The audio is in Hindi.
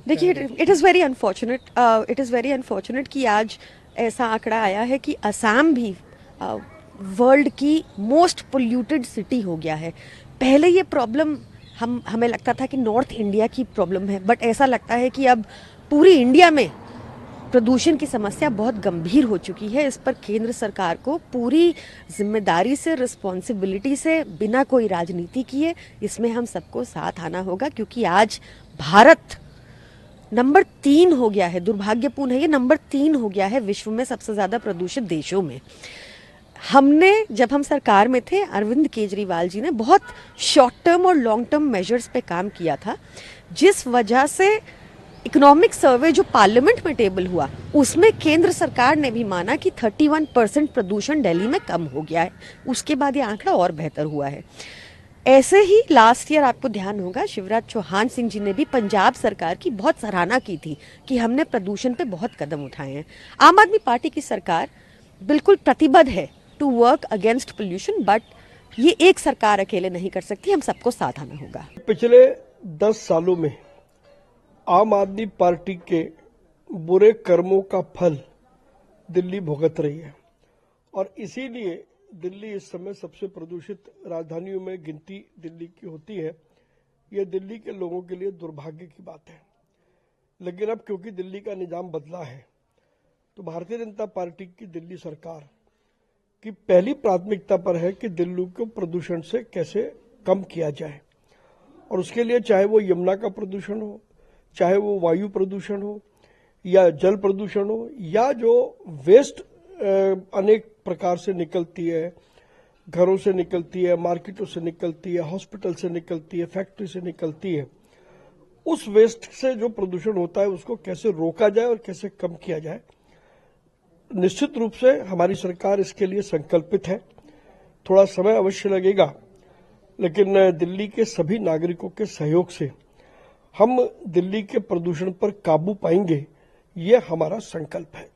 देखिए, इट इज़ वेरी अनफॉर्चुनेट कि आज ऐसा आंकड़ा आया है कि असम भी वर्ल्ड की मोस्ट पोल्यूटेड सिटी हो गया है। पहले ये प्रॉब्लम हमें लगता था कि नॉर्थ इंडिया की प्रॉब्लम है, बट ऐसा लगता है कि अब पूरी इंडिया में प्रदूषण की समस्या बहुत गंभीर हो चुकी है। इस पर केंद्र सरकार को पूरी जिम्मेदारी से, रिस्पॉन्सिबिलिटी से, बिना कोई राजनीति किए इसमें हम सबको साथ आना होगा, क्योंकि आज भारत नंबर 3 हो गया है। दुर्भाग्यपूर्ण है, ये नंबर 3 हो गया है विश्व में सबसे ज्यादा प्रदूषित देशों में। हमने, जब हम सरकार में थे, अरविंद केजरीवाल जी ने बहुत शॉर्ट टर्म और लॉन्ग टर्म मेजर्स पे काम किया था, जिस वजह से इकोनॉमिक सर्वे जो पार्लियामेंट में टेबल हुआ, उसमें केंद्र सरकार ने भी माना कि 31% प्रदूषण दिल्ली में कम हो गया है। उसके बाद ये आंकड़ा और बेहतर हुआ है। ऐसे ही लास्ट ईयर आपको ध्यान होगा, शिवराज चौहान सिंह जी ने भी पंजाब सरकार की बहुत सराहना की थी कि हमने प्रदूषण पे बहुत कदम उठाए हैं। आम आदमी पार्टी की सरकार बिल्कुल प्रतिबद्ध है to work against pollution, but ये एक सरकार अकेले नहीं कर सकती, हम सबको साथ आना होगा। पिछले 10 सालों में आम आदमी पार्टी के बुरे कर्मों का फल दिल्ली भुगत रही है और इसीलिए दिल्ली इस समय सबसे प्रदूषित राजधानियों में गिनती दिल्ली की होती है। यह दिल्ली के लोगों के लिए दुर्भाग्य की बात है। लेकिन अब क्योंकि दिल्ली का निजाम बदला है, तो भारतीय जनता पार्टी की दिल्ली सरकार की पहली प्राथमिकता पर है कि दिल्ली को प्रदूषण से कैसे कम किया जाए, और उसके लिए चाहे वो यमुना का प्रदूषण हो, चाहे वो वायु प्रदूषण हो या जल प्रदूषण हो, या जो वेस्ट अनेक प्रकार से निकलती है, घरों से निकलती है, मार्केटों से निकलती है, हॉस्पिटल से निकलती है, फैक्ट्री से निकलती है, उस वेस्ट से जो प्रदूषण होता है उसको कैसे रोका जाए और कैसे कम किया जाए। निश्चित रूप से हमारी सरकार इसके लिए संकल्पित है। थोड़ा समय अवश्य लगेगा, लेकिन दिल्ली के सभी नागरिकों के सहयोग से हम दिल्ली के प्रदूषण पर काबू पाएंगे, ये हमारा संकल्प है।